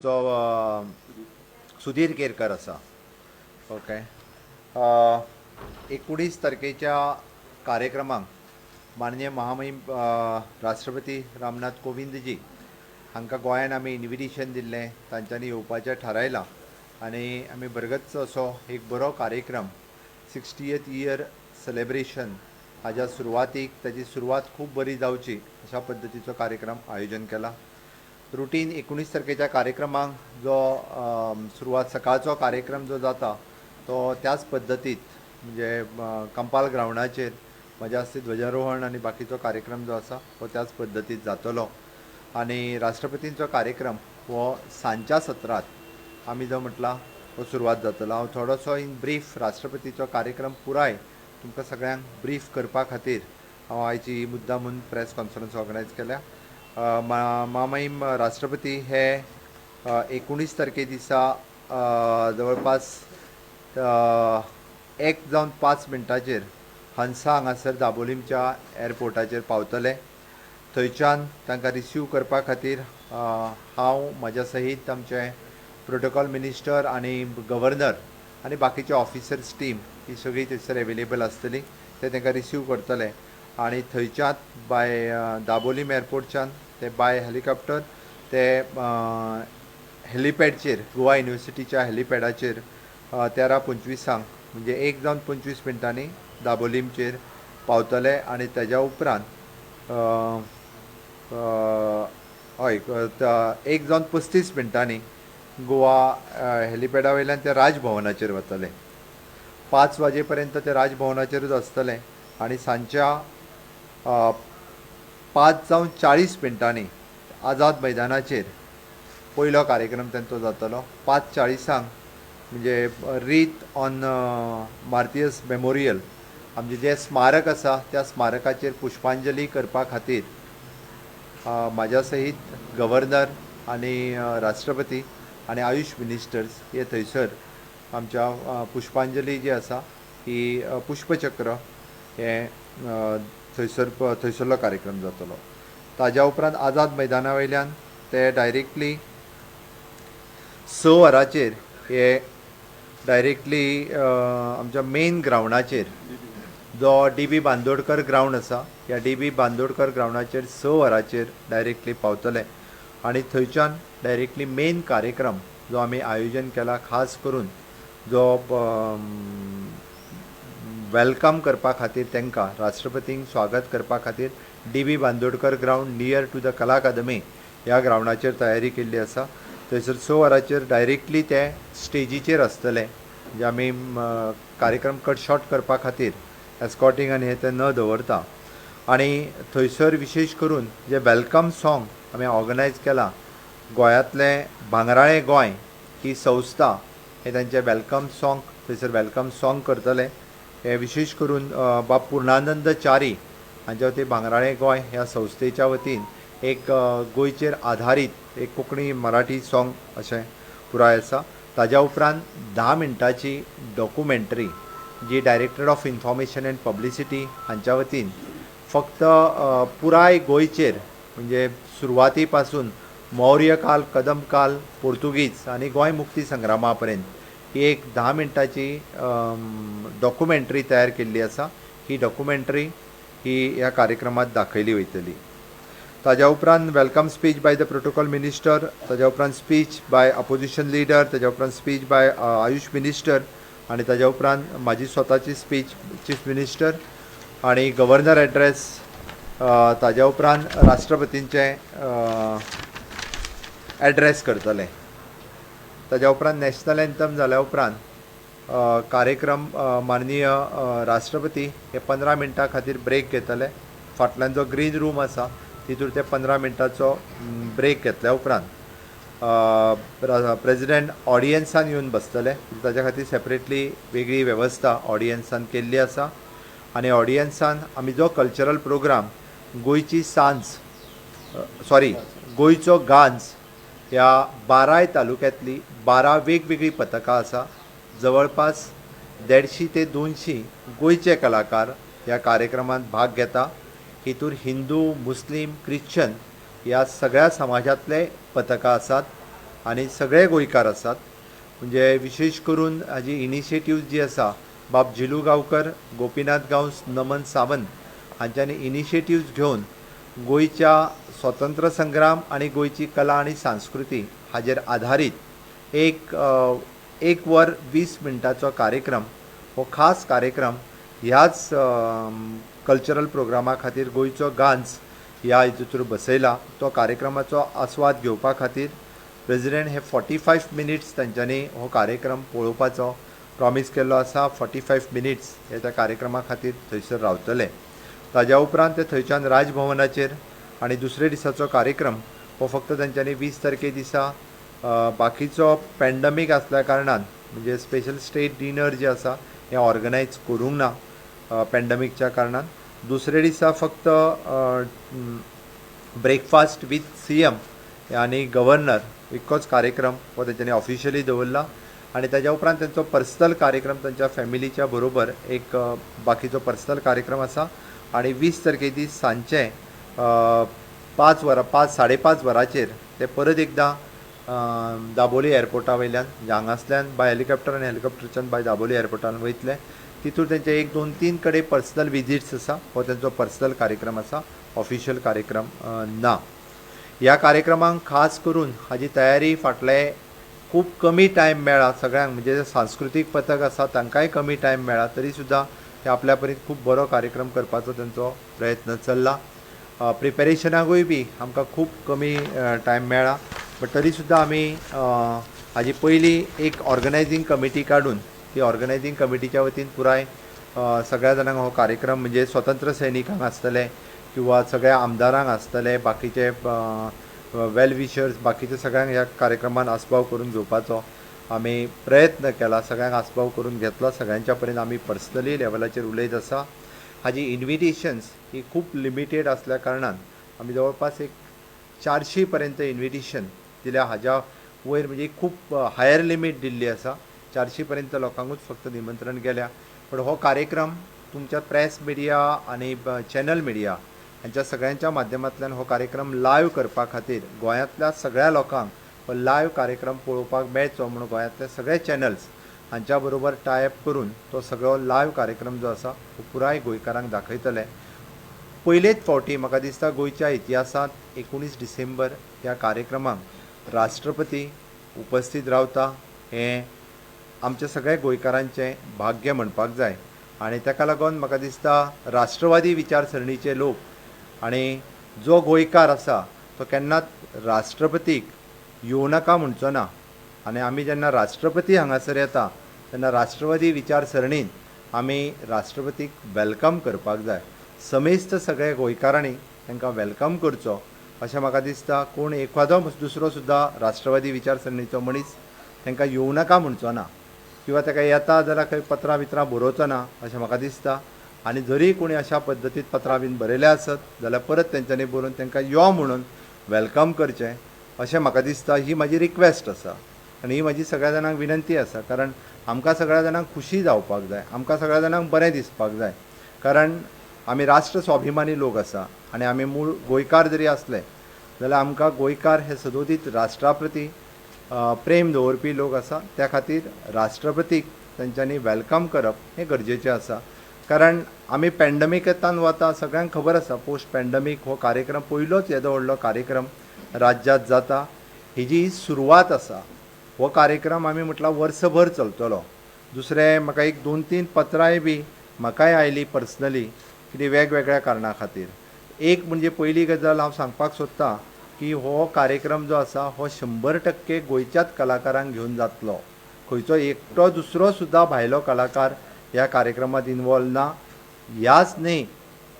जो सुधीर केरकर असा. ओके. 19 तारखेच्या कार्यक्रमाक माननीय महामहिम राष्ट्रपती रामनाथ कोविंदजी हांकां गोंयान आमी इन्विटेशन दिल्लें, तांच्यांनी येवपाचें थारायलां आनी आमी बरगतच असो एक बरो कार्यक्रम 60th इयर सेलेब्रेशन हाज्या सुरवातीक ताची सुरवात खूब बरी जावची अशा पद्दतीचो कार्यक्रम आयोजन केला. रुटीन 19 तारखेच्या कार्यक्रमाक जो सुरवात सकाळचो कार्यक्रम जो जाता तो त्याच पद्दतीत म्हणजे कंपाल ग्रावंडाचेर मजा हस्ते ध्वजारोहण आनी बाकीचो कार्यक्रम जो आसा तो त्याच पद्दतीत जातलो. आनी राष्ट्रपतींचो कार्यक्रम हो सांजच्या सत्रांत आमी जो म्हटला तो सुरवात जातलो. हांव थोडोसो इन ब्रीफ राष्ट्रपतीचो कार्यक्रम पुराय तुमकां सगळ्यांक ब्रीफ करपा खातीर हांव आयची मुद्दामून प्रेस कॉन्फरन्स ऑर्गनायज केल्या. महामहिम राष्ट्रपती हे 19 तारखे दिसा जवळपास 1:05 हंसा हांगासर दाबोलीमच्या एअरपोर्टाचेर पावतले. थंयच्यान तांकां रिसीव करपा खातीर हांव म्हाज्या सहीत आमचे प्रोटोकॉल मिनिस्टर आनी गव्हर्नर आनी बाकीचे ऑफिसर्स टीम ही सगळी थंयसर एवेलेबल आसतली. ते तांकां रिसीव करतले आनी थंयच्यान बाय दाबोलीम एअरपोर्टच्यान ते बाय हेलिकॉप्टर ते हेलिपॅडचेर गोवा युनिवर्सिटीच्या हेलिपॅडाचेर 13:25 म्हणजे 1:25 दाबोलीमचेर पावतले आनी तेज्या उपरांत हय 1:35 गोवा हेलिपॅडा वयल्यान ते राजभवनाचेर वतले. 5 वाजेपर्यंत ते राजभवनाचेरूच आसतले आनी सांजच्या 5:40 आझाद मैदानाचेर पयलो कार्यक्रम तांचो जातलो. 5:40 म्हणजे रीत ऑन मार्तियस मेमोरियल आमचें जें स्मारक आसा त्या स्मारकाचेर पुष्पांजली करपा खातीर म्हाज्या सहीत गव्हर्नर आनी राष्ट्रपती आनी आयुश मिनिस्टर्स हे थंयसर आमच्या पुष्पांजली जी आसा ही पुष्पचक्र हे थंयसरलो कार्यक्रम जातलो. ताज्या उपरांत आझाद मैदाना वयल्यान ते डायरेक्टली 6 वरांचेर हे डायरेक्टली आमच्या मेन ग्रावंडाचेर जो DB बांदोडकर ग्रावंड आसा ह्या DB बांदोडकर ग्रावंडाचेर 6 वरांचेर डायरेक्टली पावतले आनी थंयच्यान डायरेक्टली मेन कार्यक्रम जो आमी आयोजन केला खास करून जो वेलकम करपा खातीर तांकां राष्ट्रपतींक स्वागत करपा खातीर DB Bandodkar ground near to the Kala Academy ह्या ग्रावंडाचेर तयारी केल्ली आसा. थंयसर 6 वरांचेर डायरेक्टली ते स्टेजीचेर आसतले म्हणजे आमी कार्यक्रम कट शॉर्ट करपा खातीर एस्कॉर्टींग आनी हे ते न दवरता. आनी थंयसर विशेश करून जे वेलकम सॉंग आमी ऑर्गनायज केलां गोंयांतलें भांगराळें गोंय ही संस्था हे तांचे वेलकम सॉंग थंयसर वेलकम सॉंग करतले. हे विशेश करून बाब पूर्णानंद च्यारी हांच्या वतीन भांगराळें गोंय ह्या संस्थेच्या वतीन एक गोंयचेर आधारीत एक कोंकणी मराठी सॉंग अशें पुराय आसा. ताज्या उपरांत 10 मिनटाची डॉक्युमेंटरी जी director of information and publicity हांच्या वतीन फक्त पुराय गोंयचेर म्हणजे सुरवाती पासून मौर्य काल, कदम काल, पोर्तुगीज आनी गोंय मुक्ती संग्रामा पर्यंत ही एक 10 मिनटाची डॉक्युमेंटरी तयार केल्ली आसा. ही डॉक्युमेंटरी ही ह्या कार्यक्रमात दाखयली वयतली. ताज्या उपरांत welcome speech by the protocol minister, ताज्या उपरांत स्पीच बाय अपोजिशन लिडर, ताज्या उपरांत स्पीच बाय आयुश मिनिस्टर आनी ताज्या उपरांत म्हाजी स्वताची स्पीच चीफ मिनिस्टर आनी गव्हर्नर एड्रेस. ताज्या उपरांत राष्ट्रपतींचे एड्रेस करतले. ताज्या उपरांत नॅशनल एंथम जाल्या उपरांत कार्यक्रम माननीय राष्ट्रपती हे 15 मिनटां खातीर ब्रेक घेतले. फाटल्यान जो ग्रीन रूम आसा तितूर ते 15 मिनटाचो ब्रेक घेतल्या उपरांत प्रेजिडेंट ऑडियन्सान येवन बसतले. ताच्या खातीर सेपरेटली वेगळी वेवस्था ऑडियन्सान केल्ली आसा आनी ऑडियन्सान आमी जो कल्चरल प्रोग्राम गोंयची गोंयचो गांज ह्या 12 तालुक्यांतली 12 वेगवेगळी पथकां आसा. जवळपास 150 ते 200 गोंयचे कलाकार ह्या कार्यक्रमांत भाग घेता. हितूर हिंदू, मुस्लीम, क्रिश्चन ह्या सगळ्या समाजांतले पथकां आसात आनी सगळे गोंयकार आसात. म्हणजे विशेश करून हाजी इनिशिएटिव्ह जी आसा बाब जिलू गांवकर, गोपीनाथ गांवस, नमन सावंत हांच्यांनी इनिशिएटिव्ह घेवन गोंयच्या स्वतंत्र संग्राम आनी गोंयची कला आनी संस्कृती हाजेर आधारीत एक वर 20 मिनटाचो कार्यक्रम, हो खास कार्यक्रम ह्याच कल्चरल प्रोग्रामा खातीर गोंयचो गांज ह्या हितूंत बसयला. तो कार्यक्रमाचो आस्वाद घेवपा खातीर प्रेसिडेंट हे 45 मिनिट्स तांच्यांनी हो कार्यक्रम पळोवपाचो प्रॉमीस केल्लो आसा. 45 मिनिट्स हे त्या कार्यक्रमा खातीर थंयसर रावतले. ताज्या उपरांत ते थंयच्यान राजभवनाचेर आनी दुसरे दिसाचो कार्यक्रम हो फक्त तांच्यांनी 20 तारखे दिसा बाकीचो पॅन्डमीक आसल्या कारणान म्हणजे स्पेशल स्टेट डिनर जे आसा हें ऑर्गनायज करूंक ना पॅन्डमीकच्या कारणान. दुसरे दिसा फक्त ब्रेकफास्ट विथ CM आनी गव्हर्नर इतकोच कार्यक्रम हो तांच्यांनी ऑफिशियली दवरला. आनी ताज्या उपरांत तांचो पर्सनल कार्यक्रम तांच्या फॅमिलीच्या बरोबर एक बाकीचो पर्सनल कार्यक्रम आसा. आनी 20 तारखे दीस सांजचे 5:30 वरांचेर ते परत एकदां दाबोली एअरपोर्टा वयल्यान हांगासल्यान बाय हेलिकॉप्टर आनी हेलिकॉप्टरच्यान बाय दाबोली एअरपोर्टान वयतले. तितूर तेंचे 1-2-3 कडेन पर्सनल विजिट्स आसा. हो तेंचो पर्सनल कार्यक्रम आसा, ऑफिशियल कार्यक्रम ना. ह्या कार्यक्रमाक खास करून हाजी तयारी फाटले खूब कमी टायम मेळ्ळा सगळ्यांक. म्हणजे सांस्कृतीक पथक आसा तांकांय कमी टायम मेळ्ळा, तरी सुद्दां ते आपल्या परीन खूब बरो कार्यक्रम करपाचो तेंचो प्रयत्न चल्ला. प्रिपेरेशनाकूय बी आमकां खूब कमी टायम मेळ्ळा, बट तरी सुद्दां आमी हाजी पयली एक ऑर्गनायझींग कमिटी काडून ती ऑर्गनायझींग कमिटीच्या वतीन पुराय सगळ्या जाणांक हो कार्यक्रम म्हणजे स्वतंत्र सैनिकांक आसतले किंवा सगळ्या आमदारांक आसतले, बाकीचे वेल विशर्स बाकीचे सगळ्यांक ह्या कार्यक्रमान आस्पाव करून घेवपाचो आमी प्रयत्न केला. सगळ्यांक आस्पाव करून घेतलो. सगळ्यांच्या पर्यंत आमी पर्सनली लेवलाचेर उलयत आसा. हाजी इन्विटेशन्स ही खूब लिमिटेड आसल्या कारणान आमी जवळपास एक 400 पर्यंत इन्विटेशन दिल्या. हाज्या वयर म्हणजे खूब हायर लिमीट दिल्ली आसा. 400 पर्यंत लोकांकूच फक्त निमंत्रण गेल्या. पण हो कार्यक्रम तुमच्या प्रेस मिडिया आनी चॅनल मिडिया हांच्या सगळ्यांच्या माध्यमांतल्यान हो कार्यक्रम लायव्ह करपा खातीर गोंयांतल्या सगळ्या लोकांक हो लायव्ह कार्यक्रम पळोवपाक मेळचो म्हणून गोंयांतले सगळे चॅनल्स हांच्या बरोबर टायप करून तो सगळो लायव्ह कार्यक्रम जो आसा तो पुराय गोंयकारांक दाखयतले. पयलेच फावटी म्हाका दिसता गोंयच्या इतिहासांत 19 डिसेंबर ह्या कार्यक्रमाक राष्ट्रपती उपस्थित रावता. हें आमच्या सगळ्या गोंयकारांचें भाग्य म्हणपाक जाय. आनी ताका लागून म्हाका दिसता राष्ट्रवादी विचारसरणीचे लोक आनी जो गोंयकार आसा तो केन्नाच राष्ट्रपतीक येवं नाका म्हणचो ना. आनी आमी जेन्ना राष्ट्रपती हांगासर येता तेन्ना राष्ट्रवादी विचारसरणीन आमी राष्ट्रपतीक वेलकम करपाक जाय. समेस्त सगळे गोंयकारांनी तांकां वेलकम करचो अशें म्हाका दिसता. कोण एखादो दुसरो सुद्दां राष्ट्रवादी विचारसरणीचो मनीस तांकां येवं नाका म्हणचो ना किंवा ताका येता जाल्यार खंय पत्रां बित्रां बरोवचो ना अशें म्हाका दिसता. आनी जरी कोणी अशा पद्दतीन पत्रां बीन बरयले आसत जाल्यार परत तेंच्यांनी बरोवन तांकां यो म्हणून वेलकम करचें अशें म्हाका दिसता. ही म्हाजी रिक्वेस्ट आसा आनी ही म्हाजी सगळ्या जाणांक विनंती आसा. कारण आमकां सगळ्या जाणांक खुशी जावपाक जाय, आमकां सगळ्या जाणांक बरें दिसपाक जाय. कारण आमी राष्ट्र स्वाभिमानी लोक आसा आनी आमी मूळ गोंयकार जरी आसले जाल्यार आमकां गोंयकार हे सदोदीत राष्ट्रा प्रती प्रेम दवरपी लोक आसा. त्या खातीर राष्ट्रपतीक तांच्यांनी वेलकम करप हें गरजेचें आसा. कारण आमी पॅन्डमिकेंतान वता सगळ्यांक खबर आसा. पोस्ट पॅन्डमीक हो कार्यक्रम पयलोच येदो व्हडलो कार्यक्रम राज्यांत जाता. हेजी सुरवात आसा. हो कार्यक्रम आमी म्हटल्यार वर्सभर चलतलो. दुसरें म्हाका एक 2-3 पत्रांय बी म्हाकाय आयली पर्सनली कितें वेगवेगळ्या कारणां खातीर. एक म्हणजे पयली गजाल हांव सांगपाक सोदतां की हो कार्यक्रम जो आसा हो 100% गोंयच्याच कलाकारांक घेवन जातलो. खंयचो एकटो दुसरो सुद्दां भायलो कलाकार ह्या कार्यक्रमांत इनवॉल्व ना. ह्याच न्ही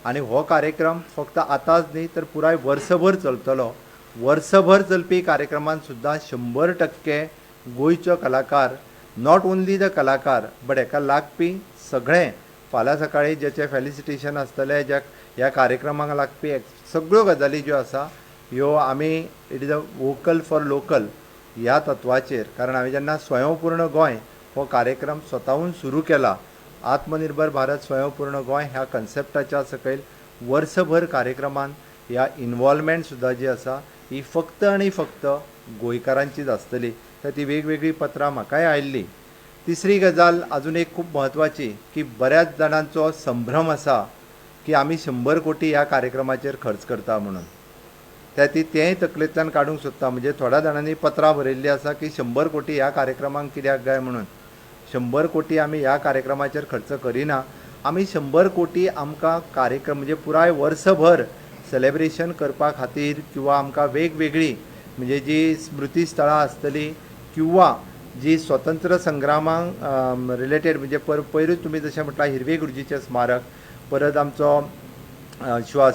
आनी हो कार्यक्रम फक्त आतांच न्ही तर पुराय वर्सभर चलतलो. वर्सभर चलपी कार्यक्रमांत सुद्दां 100% गोंयचो कलाकार, नॉट ओन्ली द कलाकार बट हेका लागपी सगळे फाल्यां सकाळीं जेचे फेलिसिटेशन आसतलें, ज्या ह्या कार्यक्रमाक लागपी सगळ्यो गजाली ज्यो आसा ह्यो आमी it is a vocal for local ह्या तत्वाचेर. कारण हांवें जेन्ना स्वयंपूर्ण गोंय हो कार्यक्रम स्वताहून सुरू केला, आत्मनिर्भर भारत स्वयंपूर्ण गोंय ह्या कन्सेप्टाच्या सकयल वर्सभर कार्यक्रमान ह्या इनवॉल्वमेंट सुद्दां जी आसा ही फक्त आणि फक्त गोंयकारांचीच आसतली, तर ती वेगवेगळी पत्रां म्हाकाय आयिल्ली. तिसरी गजाल अजून एक खूब म्हत्वाची, की बऱ्याच जाणांचो संभ्रम आसा की आमी 100 कोटी ह्या कार्यक्रमाचेर खर्च करता म्हणून. तेंय तकलेंतल्यान काडूंक सोदता. म्हणजे थोड्या जाणांनी पत्रां बरयल्लीं आसा की 100 कोटी ह्या कार्यक्रमांक कित्याक जाय म्हणून. 100 कोटी आमी ह्या कार्यक्रमाचेर खर्च करिना. आमी 100 कोटी आमकां कार्यक्रम म्हणजे पुराय वर्सभर सेलेब्रेशन करपा खातीर किंवा आमकां वेगवेगळी म्हणजे जी स्मृती स्थळां आसतलीं किंवा जी स्वतंत्र संग्रामांक रिलेटेड म्हणजे पयरूच तुमी जशें म्हटलां हिरवे गुरुजीचें स्मारक, परत आमचो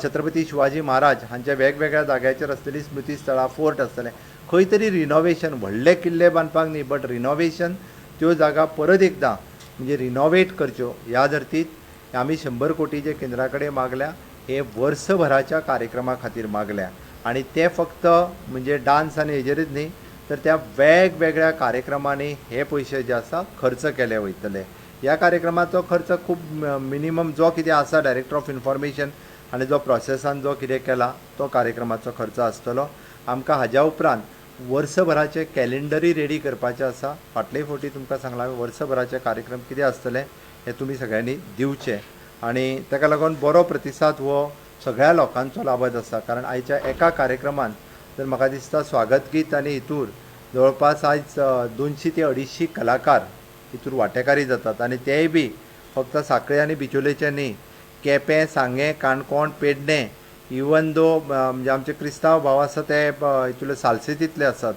छत्रपती शिवाजी महाराज हांच्या वेगवेगळ्या जाग्याचेर आसतलीं स्मृती स्थळां, फोर्ट आसतले, खंय तरी रिनोवेशन, व्हडले किल्ले बांदपाक न्ही बट रिनोवेशन त्यो जागा परत एकदां म्हणजे रिनोवेट करच्यो ह्या धर्तीत आमी 100 कोटीचे केंद्रा कडेन मागल्या. हे वर्सभराच्या कार्यक्रमा खातीर मागल्या आनी ते फक्त म्हणजे डान्स आनी हेजेरूच न्ही तर त्या वेगवेगळ्या कार्यक्रमांनी हे पयशे जे आसा खर्च केले वयतले. ह्या कार्यक्रमाचो खर्च खूब मिनिमम जो कितें आसा डायरेक्टर ऑफ इन्फॉर्मेशन आनी जो प्रोसेसान जो कितें केला तो कार्यक्रमाचो खर्च आसतलो. आमकां हाज्या उपरांत वर्सभराचे कॅलेंडरी रेडी करपाचें आसा. फाटले फावटी तुमकां सांगलां वर्सभराचे कार्यक्रम कितें आसतले हे तुमी सगळ्यांनी दिवचे आनी ताका लागून बरो प्रतिसाद हो सगळ्या लोकांचो लाभत आसा. कारण आयच्या एका कार्यक्रमान तर म्हाका दिसता स्वागत गीत आनी हितूर जवळपास आयज 200 ते 250 कलाकार हितूर वांटेकारी जातात आनी तेय बी फक्त सांखळे आनी बिचोलेचे न्ही, केपें, सांगे, काणकोण, पेडणे, इवन दो म्हणजे आमचे क्रिस्तांव भाव आसा ते हितूले सालसेतींतले आसात.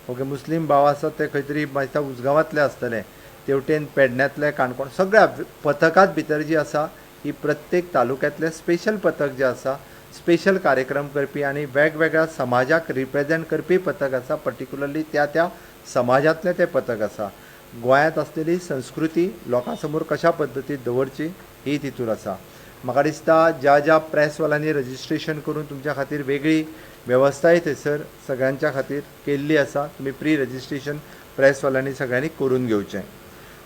ओके, मुस्लीम भाव आसात ते खंय तरी म्हाका उजगांवांतले आसतले, तेवटेन पेडण्यांतले, काणकोण, सगळ्या पथकांत भितर जी आसा ही प्रत्येक तालुक्यांतले स्पेशल पथक जे आसा, स्पेशल कार्यक्रम करपी आनी वेगवेगळ्या समाजाक रिप्रेझेंट करपी पथक आसा. पर्टिक्युलरली त्या त्या समाजांतलें तें पथक आसा. गोंयांत आसलेली संस्कृती लोकां समोर कशा पद्दतीन दवरची ही तितूर आसा. म्हाका दिसता ज्या ज्या प्रेसवाल्यांनी रजिस्ट्रेशन करून तुमच्या खातीर वेगळी वेवस्थाय थंयसर सगळ्यांच्या खातीर केल्ली आसा. तुमी प्री रजिस्ट्रेशन प्रेसवाल्यांनी सगळ्यांनी करून घेवचें.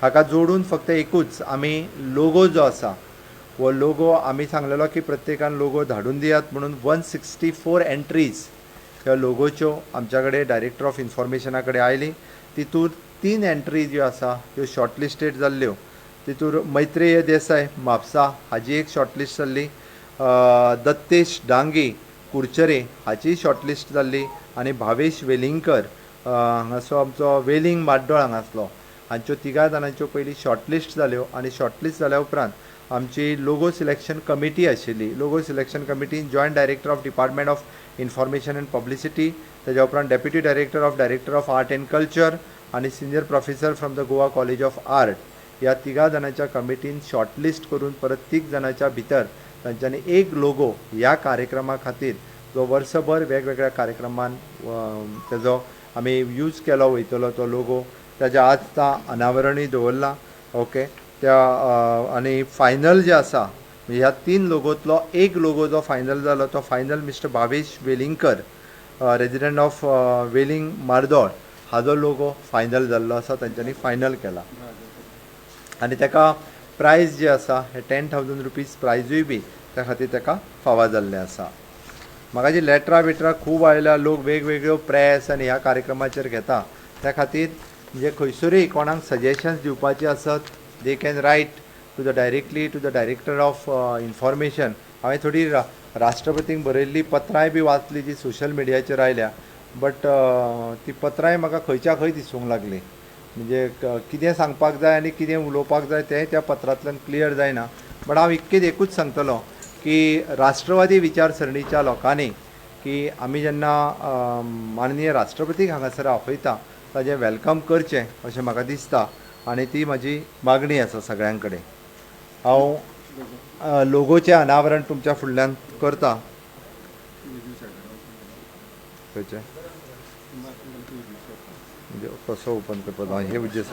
हाका जोडून फक्त एकूच आमी लोगो जो आसा हो लोगो आमी सांगलेलो की प्रत्येकान लोगो धाडून दियात म्हणून 164 एंट्रीज ह्या लोगोच्यो आमच्या कडेन डायरेक्टर ऑफ इन्फॉर्मेशना कडेन आयली. तितूर 3 एंट्री ज्यो आसा ह्यो शॉर्टलिस्टेड जाल्ल्यो. तितूर मैत्रेय देसाय म्हापसा हाजी एक शॉर्टलिस्ट जाल्ली, दत्तेश डांगे कुरचरे हाची शॉर्टलिस्ट जाल्ली आनी भावेश वेलिंगकर हांगासो आमचो वेलिंग माड्डोळ हांगासलो हांच्यो 3 जाणांच्यो पयलीं शॉर्टलिस्ट जाल्यो आनी शॉर्टलिस्ट जाल्या उपरांत आमची लोगो सिलेक्शन कमिटी आशिल्ली. लोगो सिलेक्शन कमिटीन joint director of department of information and publicity, तेज्या उपरांत deputy director of art and culture आनी senior professor from the Goa college of art ह्या 3 जाणांच्या कमिटीन शॉर्टलिस्ट करून परत 3 जाणांच्या भितर तांच्यांनी एक लोगो ह्या कार्यक्रमा खातीर जो वर्सभर वेगवेगळ्या कार्यक्रमान तेजो आमी यूज केलो वयतलो तो लोगो ताच्या आजता अनावरणूय दवरला. ओके, त्या आनी फायनल जे आसा ह्या 3 लोगोंतलो एक लोगो जो फायनल जालो तो final mister Bhavesh Velingkar resident of Veling Mardol हाजो लोगो फायनल जाल्लो आसा. तांच्यांनी फायनल केला आनी ताका प्रायज जे आसा हे 10,000 रुपीज प्रायजूय बी त्या खातीर ताका फावो जाल्लें आसा. म्हाका जी लेटरां खूब आयल्या, लोक वेगवेगळ्यो प्रेस आनी ह्या कार्यक्रमाचेर घेता त्या खातीर म्हणजे खंयसरूय कोणाक सजेशन्स दिवपाचे आसत they can write to the director of information. हांवें थोडी राष्ट्रपतींक बरयल्ली पत्रांय बी वाचली जी सोशल मिडियाचेर आयल्या, बट ती पत्रांय म्हाका खंयच्या खंय दिसूंक लागली. म्हणजे कितें सांगपाक जाय आनी कितें उलोवपाक जाय तें त्या पत्रांतल्यान क्लियर जायना. बट हांव एकूच सांगतलो की राष्ट्रवादी विचारसरणीच्या लोकांनी की आमी जेन्ना माननीय राष्ट्रपतीक हांगासर आपयता ताजें वेलकम करचें अशें म्हाका दिसता आनी ती म्हजी मागणी आसा सगळ्यां कडेन. हांव लोगोचें अनावरण तुमच्या फुडल्यान करता. खंयचें म्हणजे कसो ओपन करपाचो हे उद्देश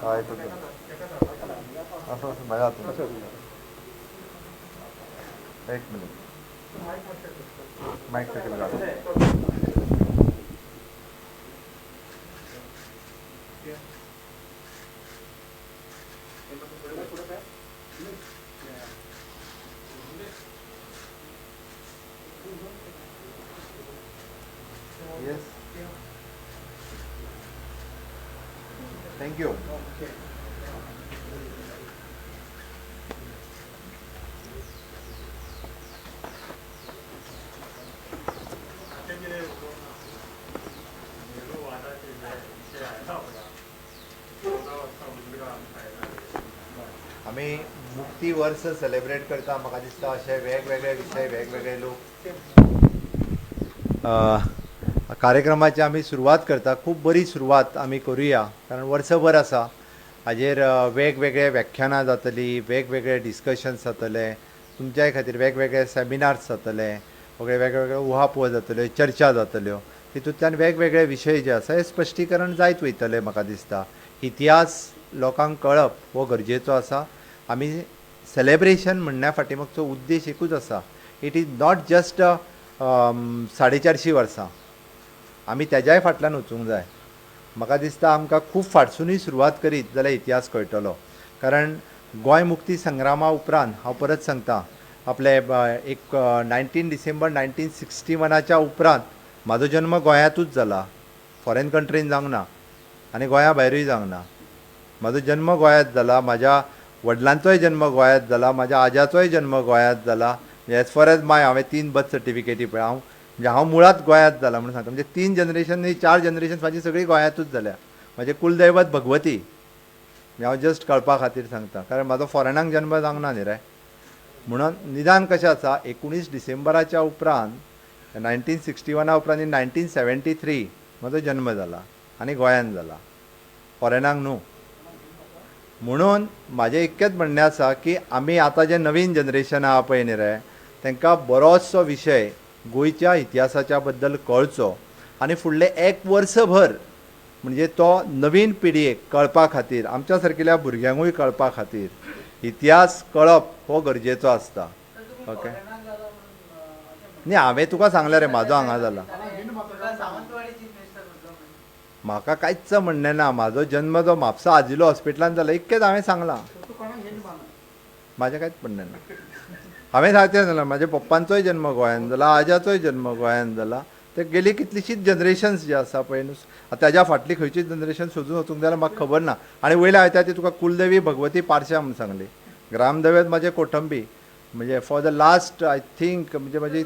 काय एक मिनिट माईक सकल घाल. Yes. Thank you. आम्ही मुक्ती वर्स सेलिब्रेट करता. म्हाका दिसता अशे वेगवेगळे विशय वेगवेगळे लोक कार्यक्रमाची आमी सुरवात करता. खूब बरी सुरवात आमी करुया, कारण वर्सभर आसा हाजेर वेगवेगळे व्याख्यानां जातलीं, वेगवेगळे डिस्कशन्स जातले, तुमच्याय खातीर वेगवेगळे सेमिनार्स जातले, वेगवेगळे उहापोह जातल्यो, चर्चा जातल्यो. तितूंतल्यान वेगवेगळे विशय जे आसा हे स्पश्टीकरण जायत वयतले. म्हाका दिसता इतिहास लोकांक कळप हो गरजेचो आसा. आमी सेलेब्रेशन म्हणण्या फाटीमागचो उद्देश एकूच आसा. इट इज नॉट जस्ट 450 वर्सां. आमी तेज्याय फाटल्यान वचूंक जाय. म्हाका दिसता आमकां खूब फाटसुनूय सुरवात करीत जाल्यार इतिहास कळटलो. कारण गोंय मुक्ती संग्रामा उपरांत हांव परत सांगता, आपले एक 19 डिसेंबर 1961च्या उपरांत म्हाजो जन्म गोंयांतूच जाला, फॉरेन कंट्रीन जावंक ना आनी गोंया भायरूय जावंक ना. म्हाजो जन्म गोंयांत जाला, म्हाज्या वडिलांचोय जन्म गोंयांत जाला, म्हाज्या आज्याचोय जन्म गोंयांत जाला. एज फॉर एज हांवें 3 बर्थ सर्टिफिकेटी पळय, हांव मुळात गोंयांत जाला म्हणून सांगता. म्हणजे 3 जनरेशन न्ही 4 जनरेशन म्हाजी सगळी गोंयांतूच जाल्या. म्हाजें कुलदैवत भगवती, हांव जस्ट कळपा खातीर सांगता, कारण म्हाजो फॉरेनाक जन्म जावंक ना न्ही रे. म्हणून निदान कशें आसा, 19 डिसेंबराच्या उपरांत 1961 उपरांत 1973 म्हजो जन्म जाला आनी गोंयांत जाला, फॉरेनाक न्हू. म्हणून म्हाजें इतकेंच म्हणणें आसा की आमी आतां जें नवीन जनरेशन आहा पळय न्ही रे, तांकां बरोचसो विशय गोंयच्या इतिहासाच्या बद्दल कळचो आनी फुडले एक वर्सभर म्हणजे तो नवीन पिडयेक कळपा खातीर, आमच्या सारकिल्या भुरग्यांकूय कळपा खातीर इतिहास कळप हो गरजेचो आसता. ओके न्ही, हांवें तुका सांगलें रे म्हाजो हांगा जाला. म्हाका कांयच म्हणणें ना. म्हाजो जन्म जो म्हापसा आजिलो हॉस्पिटलांत जाला इतकेंच हांवें सांगलां. म्हाजें कांयच म्हणणें ना. हांवें सांगचें जाल्यार म्हाज्या पप्पांचोय जन्म गोंयांत जाला, आज्याचोय जन्म गोंयांत जाला. ते गेली कितलींशींच जनरेशन्स जी आसा पळय न्हू, ताज्या फाटली खंयचीच जनरेशन सोदून वचूंक जाल्यार म्हाका खबर ना. आनी वयल्या हांवें ती तुका कुलदेवी भगवती पार्शा म्हणून सांगली. ग्रामदैवत म्हाजे कोठंबी, म्हणजे for the last I think म्हणजे म्हाजी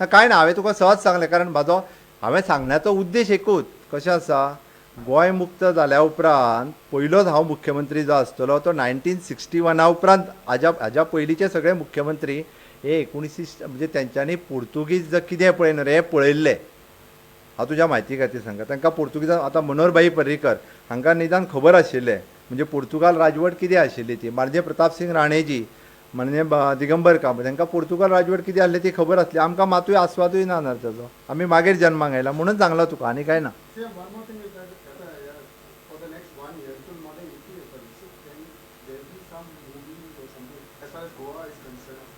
कांय ना. हांवें तुका सहज सांगलें, कारण म्हाजो हांवें सांगण्याचो उद्देश एकूच. कशें आसा, गोंय मुक्त जाल्या उपरांत पयलोच हांव मुख्यमंत्री जो आसतलो तो 1961 उपरांत. हाज्या पयलींचे सगळे मुख्यमंत्री हे 19 म्हणजे तेंच्यांनी पुर्तुगीज कितें पळय न्हू रे पळयल्ले. हांव तुज्या म्हायती खातीर सांगता, तांकां पुर्तुगीजान आतां मनोहरभाई पर्रीकर हांकां निदान खबर आशिल्लें म्हणजे पुर्तुगाल राजवट कितें आशिल्ली ती. महाराजे प्रताप सिंग राणेजी म्हणजे दिगंबर कांबळे तांकां पुर्तुगाल राजवट कितें आसली ती खबर आसली. आमकां मातूय आस्वादूय ना ताचो. आमी मागीर जल्माक आयला म्हणून सांगलो तुका, आनी कांय ना.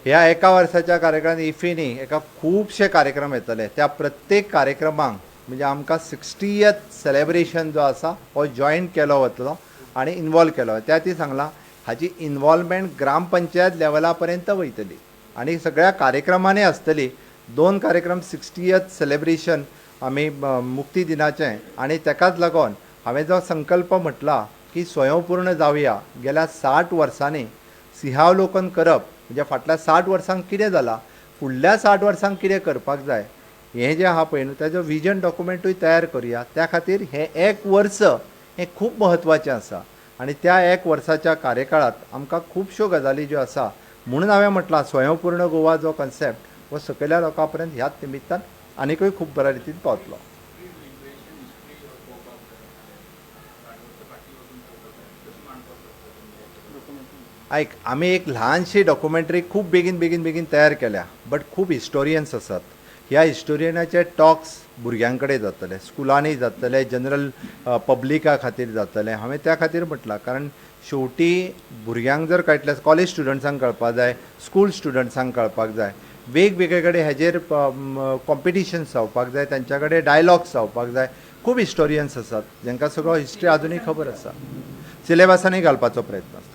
ह्या एका वर्साच्या कार्यक्रमांत इफिनी एका खुबशे कार्यक्रम येतले. त्या प्रत्येक कार्यक्रमांक म्हणजे आमकां 60th सेलेब्रेशन जो आसा हो जॉयन केलो वतलो आनी इनवॉल्व केलो. त्या ती सांगलां हाची इनवॉल्वमेंट ग्रामपंचायत लेवला पर्यंत वयतली आनी सगळ्या कार्यक्रमांनी आसतली. 2 कार्यक्रम 60th सेलेब्रेशन आमी मुक्ती दिनाचें, आनी ताकाच लागून हांवें जो संकल्प म्हटला की स्वयंपूर्ण जावया. गेल्या 60 वर्सांनी सिंहावलोकन करप म्हणजे फाटल्या 60 वर्सांक कितें जालां, फुडल्या 60 वर्सांक कितें करपाक जाय, हें जें आहा पळय न्हू तेजो विजन डॉक्युमेंटूय तयार करुया. त्या खातीर हें एक वर्स हें खूब म्हत्वाचें आसा आनी त्या एक वर्साच्या कार्यकाळांत आमकां खुबश्यो गजाली ज्यो आसा. म्हणून हांवें म्हटलां स्वयंपूर्ण गोवा जो कन्सेप्ट हो सकयल्या लोकां पर्यंत ह्याच निमित्तान आनीकूय खूब बऱ्या रितीन पावतलो. आयक, आमी एक ल्हानशी डॉक्युमेंटरी खूब बेगीन तयार केल्या, बट खूब हिस्टोरियन्स आसात. ह्या हिस्टोरियनाचे टॉक्स भुरग्यां कडेन जातले, स्कुलांनी जातले, जनरल पब्लिका खातीर जातले. हांवें त्या खातीर म्हटलां, कारण शेवटी भुरग्यांक जर कळटलें, कॉलेज स्टुडंट्सांक कळपाक जाय, स्कूल स्टुडंट्सांक कळपाक जाय, वेगवेगळे कडेन हेजेर कॉम्पिटिशन्स जावपाक जाय, तांच्या कडेन डायलॉग्स जावपाक जाय. खूब हिस्टोरियन्स आसात जांकां सगळो हिस्ट्री आजुनूय खबर आसा. सिलेबसांनी घालपाचो प्रयत्न आसा.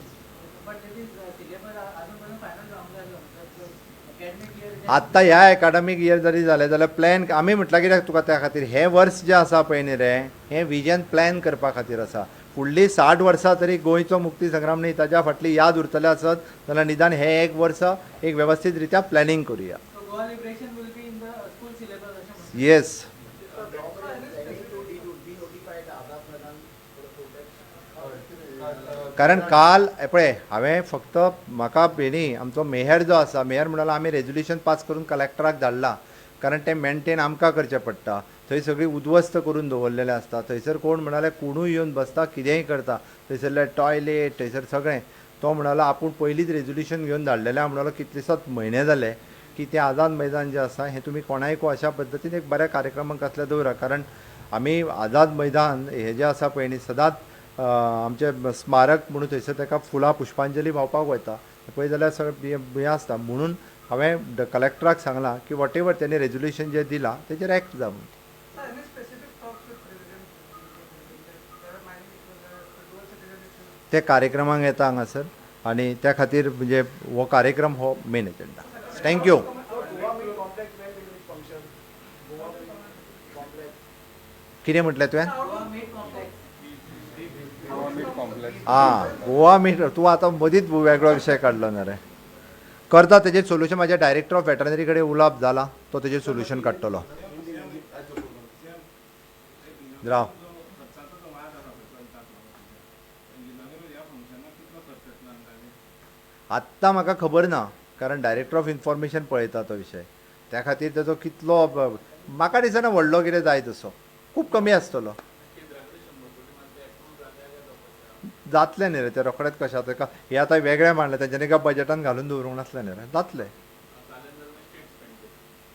आत्तां ह्या एकाडमीक इयर जरी जालें जाल्यार प्लॅन आमी म्हटलां कित्याक तुका त्या खातीर हें वर्स जें आसा पळय न्ही रे, हें विजन प्लॅन करपा खातीर आसा. फुडलीं 60 वर्सां तरी गोंयचो मुक्ती संग्राम न्ही ताच्या फाटली याद उरतलें आसत जाल्यार निदान हें एक वर्स एक वेवस्थीत रित्या प्लॅनिंग करुया. येस. कारण काल पळय हांवें फक्त म्हाका न्ही आमचो मेयर जो आसा, मेयर म्हणलो आमी रेजोल्युशन पास करून कलेक्टराक धाडलां, कारण तें मेंटेन आमकां करचें पडटा. थंय सगळी उद्वस्त करून दवरलेलें आसता. थंयसर कोण म्हणाले कोणूय येवन बसता, कितेंय करता. थंयसरले टॉयलेट थंयसर सगळें. तो म्हणालो आपूण पयलींच रेजोल्युशन घेवन धाडलेलें. म्हणलो कितलेसोच म्हयने जाले की तें आझाद मैदान जें आसा हें तुमी कोणायको अशा पद्दतीन एक बऱ्या कार्यक्रमाक असले दवरा. कारण आमी आझाद मैदान हें जें आसा पळय न्ही सदांच आमचें स्मारक म्हणून थंयसर ताका फुलां पुष्पांजली भावपाक वयता पळय जाल्यार सगळें हें आसता. म्हणून हांवें कलेक्टराक सांगलां की वॉट एवर तेणी रेजोल्युशन जें दिलां तेजेर एक्ट जा म्हणून. ते कार्यक्रमाक येता हांगासर आनी त्या खातीर म्हणजे हो कार्यक्रम हो मेन एजेंडा. थँक्यू. कितें म्हटलें तुवें? गोवा मीट. तूं आतां मदींच वेगळो विशय काडलो न्ही रे. करता तेजेर सोल्युशन. म्हाज्या डायरेक्टर ऑफ वेटरनरी कडेन उलोवप जाला, तो तेजेर सोल्युशन काडटलो. राव. आत्तां म्हाका खबर ना, कारण डायरेक्टर ऑफ इन्फॉर्मेशन पळयता तो विशय. त्या खातीर ताजो कितलो म्हाका दिसना व्हडलो कितें जाय तसो. खूब कमी आसतलो. जातलें न्ही रे तें रोखडेंच कशें आतां हें आतां वेगळें मांडलें तेंच्यांनी काय बजेटान घालून दवरूंक नासलें न्ही रे. जातलें.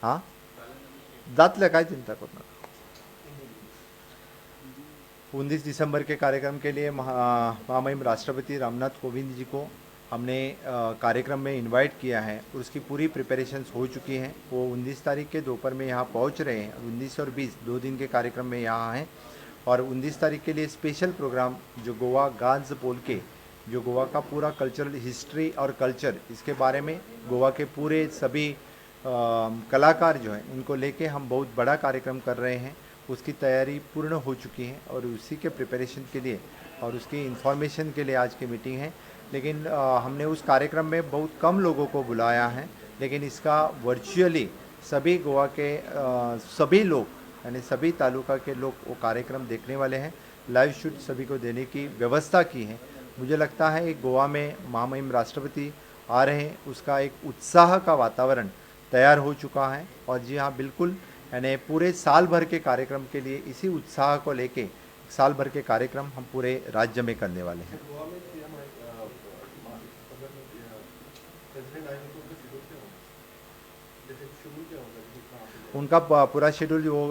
हां जातलें, कांय चिंता करूं नाका. 19 दिसंबर के कार्यक्रम के लिए महामहिम राष्ट्रपति रामनाथ कोविंद जी को हमने कार्यक्रम में इनवाइट किया है और उसकी पूरी प्रिपरेशंस हो चुकी हैं. वो 19 तारीख के दोपहर में यहाँ पहुँच रहे हैं. 19 और 20 2 दिन के कार्यक्रम में यहाँ हैं. और 19 तारीख के लिए स्पेशल प्रोग्राम जो गोवा गाज बोल के जो गोवा का पूरा कल्चरल हिस्ट्री और कल्चर इसके बारे में गोवा के पूरे सभी कलाकार जो हैं उनको लेके हम बहुत बड़ा कार्यक्रम कर रहे हैं. उसकी तैयारी पूर्ण हो चुकी है और उसी के प्रिपरेशन के लिए और उसकी इन्फॉर्मेशन के लिए आज की मीटिंग है. लेकिन हमने उस कार्यक्रम में बहुत कम लोगों को बुलाया है, लेकिन इसका वर्चुअली सभी गोवा के सभी लोग यानी सभी तालुका के लोग वो कार्यक्रम देखने वाले हैं. लाइव शूट सभी को देने की व्यवस्था की है. मुझे लगता है एक गोवा में महामहिम राष्ट्रपति आ रहे हैं, उसका एक उत्साह का वातावरण तैयार हो चुका है. और जी हाँ बिल्कुल, यानी पूरे साल भर के कार्यक्रम के लिए इसी उत्साह को लेके साल भर के कार्यक्रम हम पूरे राज्य में करने वाले हैं. उनका पूरा शेड्यूल वो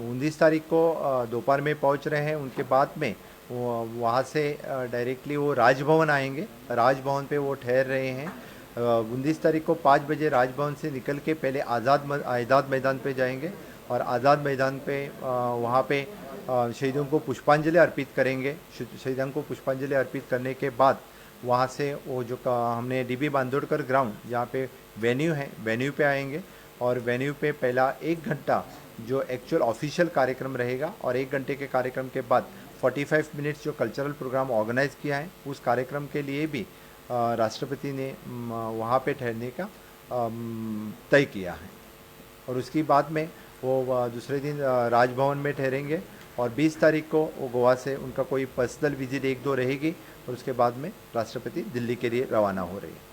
19 तारीख को दोपहर में पहुंच रहे हैं. उनके बाद में वहाँ से डायरेक्टली वो राजभवन आएंगे. राजभवन पे वो ठहर रहे हैं. 19 तारीख को 5 बजे राजभवन से निकल के पहले आज़ाद मैदान पे जाएंगे और आज़ाद मैदान पे वहाँ पे शहीदों को पुष्पांजलि अर्पित करेंगे. शहीदों को पुष्पांजलि अर्पित करने के बाद वहाँ से वो जो हमने डीबी बांदोड़कर ग्राउंड जहाँ पे वेन्यू है, वेन्यू पे आएंगे और वेन्यू पे पहला 1 घंटा जो एक्चुअल ऑफिशियल कार्यक्रम रहेगा और 1 घंटे के कार्यक्रम के बाद 45 मिनट्स जो कल्चरल प्रोग्राम ऑर्गेनाइज किया है उस कार्यक्रम के लिए भी राष्ट्रपति ने वहाँ पे ठहरने का तय किया है. और उसकी बाद में वो दूसरे दिन राजभवन में ठहरेंगे और 20 तारीख को वो गोवा से उनका कोई पर्सनल विजिट 1-2 रहेगी और उसके बाद में राष्ट्रपति दिल्ली के लिए रवाना हो रही है.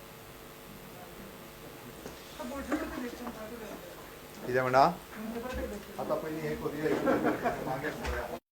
कितें म्हणा आता पयलीं हे करूया.